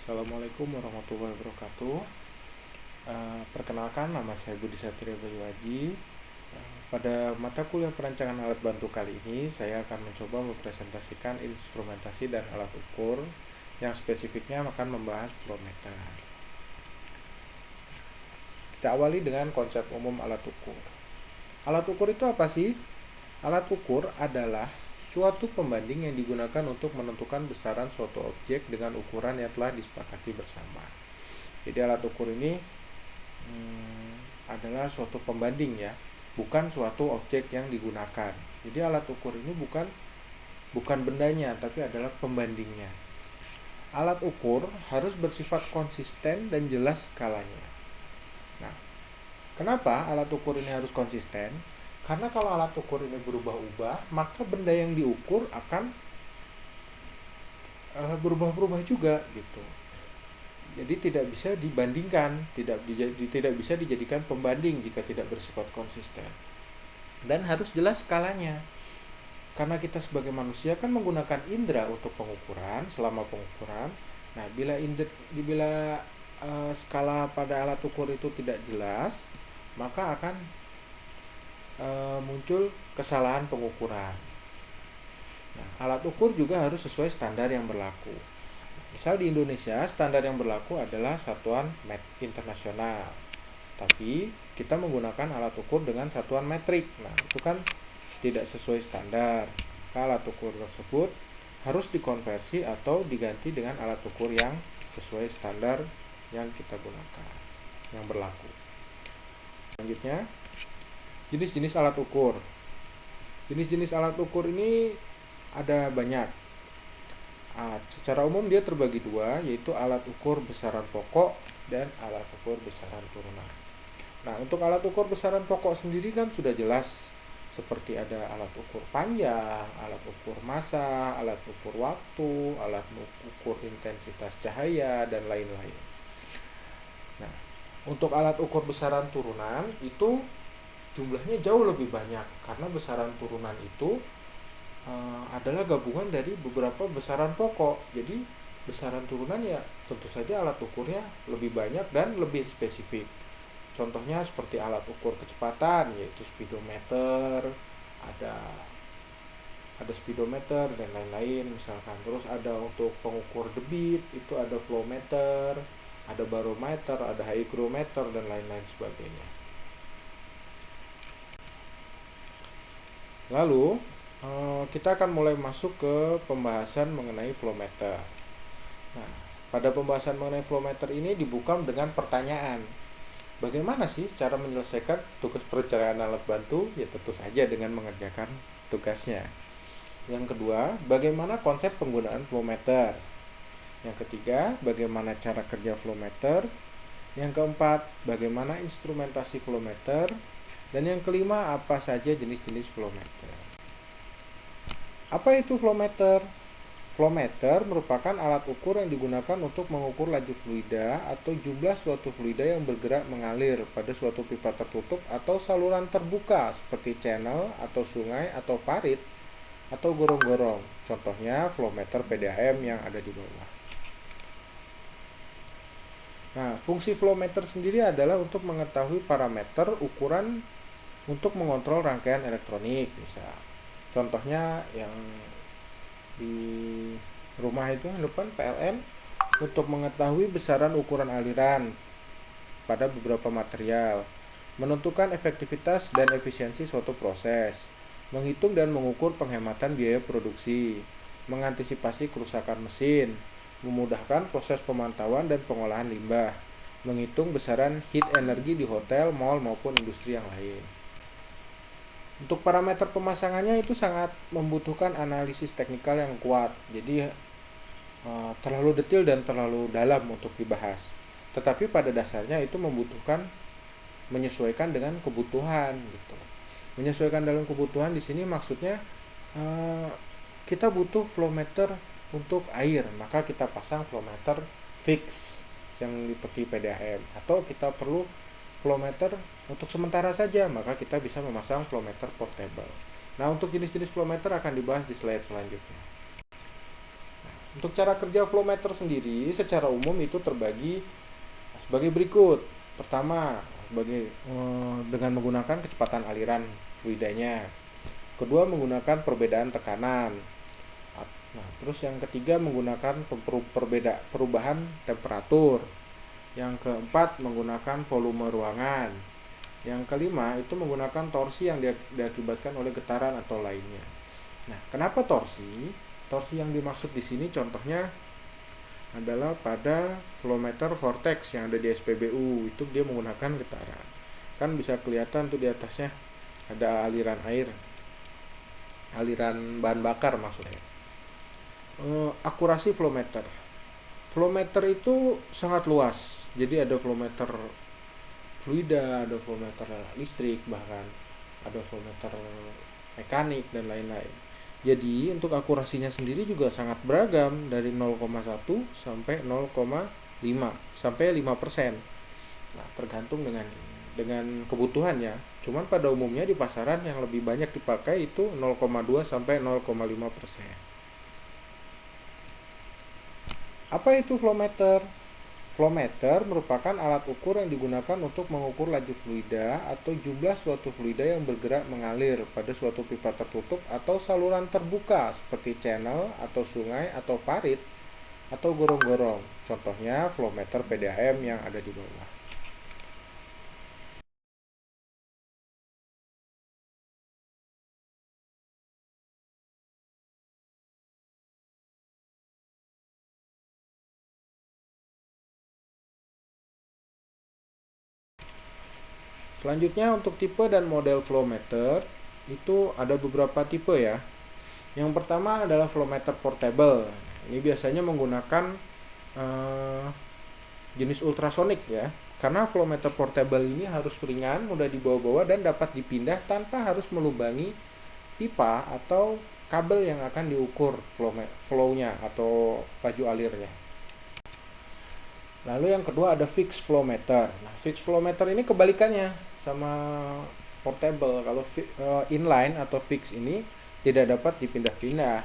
Assalamualaikum warahmatullahi wabarakatuh. Perkenalkan, nama saya Budi Satria Bayuaji. Pada mata kuliah perancangan alat bantu kali ini, saya akan mencoba mempresentasikan instrumentasi dan alat ukur yang spesifiknya akan membahas flow meter. Kita awali dengan konsep umum alat ukur. Alat ukur itu apa sih? Alat ukur adalah suatu pembanding yang digunakan untuk menentukan besaran suatu objek dengan ukuran yang telah disepakati bersama. Jadi alat ukur ini adalah suatu pembanding ya, bukan suatu objek yang digunakan. Jadi alat ukur ini bukan bendanya, tapi adalah pembandingnya. Alat ukur harus bersifat konsisten dan jelas skalanya. Nah, kenapa alat ukur ini harus konsisten? Karena kalau alat ukur ini berubah-ubah, maka benda yang diukur akan berubah-ubah juga gitu. Jadi tidak bisa dibandingkan, tidak bisa dijadikan pembanding jika tidak bersifat konsisten. Dan harus jelas skalanya. Karena kita sebagai manusia kan menggunakan indera untuk pengukuran, selama pengukuran. Nah, bila skala pada alat ukur itu tidak jelas, maka akan muncul kesalahan pengukuran. Nah, alat ukur juga harus sesuai standar yang berlaku. Misal di Indonesia, standar yang berlaku adalah satuan internasional. Tapi kita menggunakan alat ukur dengan satuan metrik. Nah, itu kan tidak sesuai standar. Maka alat ukur tersebut harus dikonversi atau diganti dengan alat ukur yang sesuai standar yang kita gunakan, yang berlaku. Selanjutnya, jenis-jenis alat ukur. Jenis-jenis alat ukur ini ada banyak. Secara umum dia terbagi dua, yaitu alat ukur besaran pokok dan alat ukur besaran turunan. Nah, untuk alat ukur besaran pokok sendiri kan sudah jelas, seperti ada alat ukur panjang, alat ukur massa, alat ukur waktu, alat ukur intensitas cahaya, dan lain-lain. Nah, untuk alat ukur besaran turunan itu jumlahnya jauh lebih banyak, karena besaran turunan itu adalah gabungan dari beberapa besaran pokok. Jadi besaran turunan ya tentu saja alat ukurnya lebih banyak dan lebih spesifik. Contohnya seperti alat ukur kecepatan, yaitu speedometer, ada speedometer dan lain-lain misalkan. Terus ada untuk pengukur debit, itu ada flow meter, ada barometer, ada hygrometer dan lain-lain sebagainya. Lalu kita akan mulai masuk ke pembahasan mengenai flow meter. Nah, pada pembahasan mengenai flow meter ini dibuka dengan pertanyaan. Bagaimana sih cara menyelesaikan tugas perencanaan alat bantu? Ya tentu saja dengan mengerjakan tugasnya. Yang kedua, bagaimana konsep penggunaan flow meter? Yang ketiga, bagaimana cara kerja flow meter? Yang keempat, bagaimana instrumentasi flow meter? Dan yang kelima, apa saja jenis-jenis flow meter? Apa itu flow meter? Flow meter merupakan alat ukur yang digunakan untuk mengukur laju fluida atau jumlah suatu fluida yang bergerak mengalir pada suatu pipa tertutup atau saluran terbuka seperti channel atau sungai atau parit atau gorong-gorong. Contohnya flow meter PDAM yang ada di bawah. Nah, fungsi flow meter sendiri adalah untuk mengetahui parameter ukuran untuk mengontrol rangkaian elektronik, misal. Contohnya yang di rumah itu depan PLN untuk mengetahui besaran ukuran aliran pada beberapa material, menentukan efektivitas dan efisiensi suatu proses, menghitung dan mengukur penghematan biaya produksi, mengantisipasi kerusakan mesin, memudahkan proses pemantauan dan pengolahan limbah, menghitung besaran heat energi di hotel, mall maupun industri yang lain. Untuk parameter pemasangannya itu sangat membutuhkan analisis teknikal yang kuat. Jadi terlalu detail dan terlalu dalam untuk dibahas. Tetapi pada dasarnya itu membutuhkan menyesuaikan dengan kebutuhan gitu. Menyesuaikan dalam kebutuhan di sini maksudnya kita butuh flow meter untuk air, maka kita pasang flow meter fix yang seperti PDAM, atau kita perlu flow meter untuk sementara saja, maka kita bisa memasang flow meter portable. Nah, untuk jenis-jenis flow meter akan dibahas di slide selanjutnya. Untuk cara kerja flow meter sendiri secara umum itu terbagi sebagai berikut. Pertama, dengan menggunakan kecepatan aliran fluidanya. Kedua, menggunakan perbedaan tekanan. Nah, terus yang ketiga menggunakan perubahan temperatur. Yang keempat menggunakan volume ruangan. Yang kelima itu menggunakan torsi yang diakibatkan oleh getaran atau lainnya. Nah, kenapa torsi? Torsi yang dimaksud di sini contohnya adalah pada flow meter vortex yang ada di SPBU, itu dia menggunakan getaran. Kan bisa kelihatan tuh di atasnya ada aliran air, aliran bahan bakar maksudnya. Akurasi flow meter. Flow meter itu sangat luas. Jadi ada flow meter fluida, ada flow meter listrik, bahkan ada flow meter mekanik dan lain-lain. Jadi untuk akurasinya sendiri juga sangat beragam dari 0,1 sampai 0,5 sampai 5%. Nah, tergantung dengan kebutuhannya. Cuman pada umumnya di pasaran yang lebih banyak dipakai itu 0,2 sampai 0,5%. Apa itu flow meter? Flow meter merupakan alat ukur yang digunakan untuk mengukur laju fluida atau jumlah suatu fluida yang bergerak mengalir pada suatu pipa tertutup atau saluran terbuka seperti channel atau sungai atau parit atau gorong-gorong. Contohnya flow meter PDAM yang ada di bawah. Selanjutnya untuk tipe dan model flow meter itu ada beberapa tipe ya. Yang pertama adalah flow meter portable. Ini biasanya menggunakan eh, jenis ultrasonik ya. Karena flow meter portable ini harus ringan, mudah dibawa-bawa dan dapat dipindah tanpa harus melubangi pipa atau kabel yang akan diukur flow-nya atau laju alirnya. Lalu yang kedua ada fixed flow meter. Nah, fixed flow meter ini kebalikannya sama portable. Kalau inline atau fix ini tidak dapat dipindah-pindah.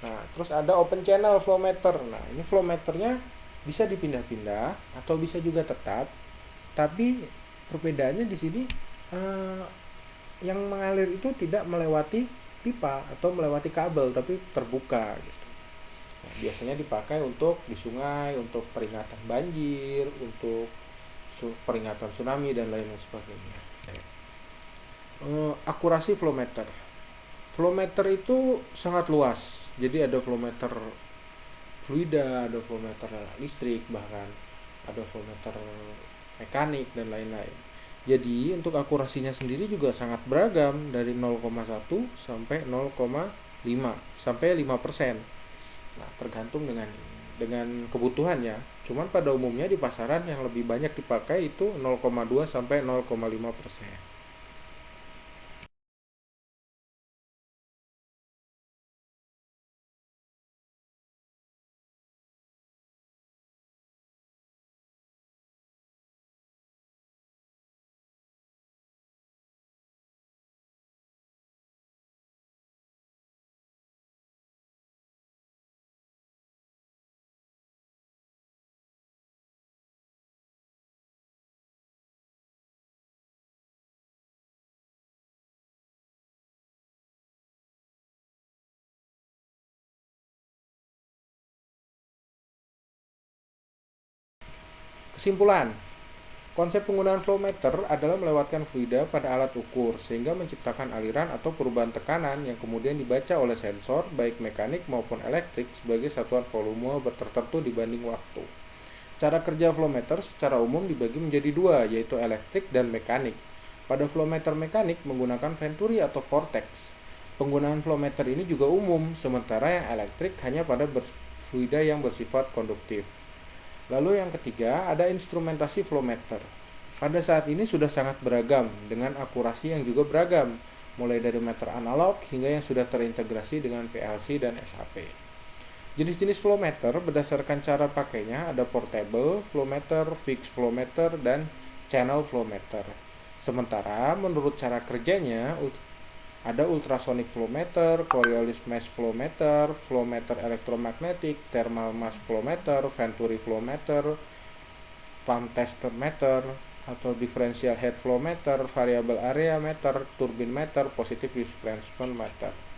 Nah, terus ada open channel flow meter. Nah, ini flow meternya bisa dipindah-pindah atau bisa juga tetap. Tapi perbedaannya di sini eh, yang mengalir itu tidak melewati pipa atau melewati kabel, tapi terbuka gitu. Nah, biasanya dipakai untuk di sungai, untuk peringatan banjir, untuk peringatan tsunami dan lain sebagainya. Akurasi flow meter. Flow meter itu sangat luas. Jadi ada flow meter fluida, ada flow meter listrik, bahkan ada flow meter mekanik dan lain-lain. Jadi untuk akurasinya sendiri juga sangat beragam dari 0,1 sampai 0,5 sampai 5%. Nah, tergantung dengan kebutuhannya. Cuman pada umumnya di pasaran yang lebih banyak dipakai itu 0,2 sampai 0,5%. Kesimpulan, konsep penggunaan flow meter adalah melewatkan fluida pada alat ukur sehingga menciptakan aliran atau perubahan tekanan yang kemudian dibaca oleh sensor baik mekanik maupun elektrik sebagai satuan volume tertentu dibanding waktu. Cara kerja flow meter secara umum dibagi menjadi dua, yaitu elektrik dan mekanik. Pada flow meter mekanik menggunakan venturi atau vortex. Penggunaan flow meter ini juga umum, sementara yang elektrik hanya pada fluida yang bersifat konduktif. Lalu yang ketiga, ada instrumentasi flow meter. Pada saat ini sudah sangat beragam, dengan akurasi yang juga beragam, mulai dari meter analog hingga yang sudah terintegrasi dengan PLC dan SAP. Jenis-jenis flow meter berdasarkan cara pakainya ada portable flow meter, fixed flow meter, dan channel flow meter. Sementara menurut cara kerjanya Ada ultrasonic flow meter, Coriolis mass flow meter elektromagnetik, thermal mass flow meter, Venturi flow meter, pump tester meter atau differential head flow meter, variable area meter, turbine meter, positive displacement meter.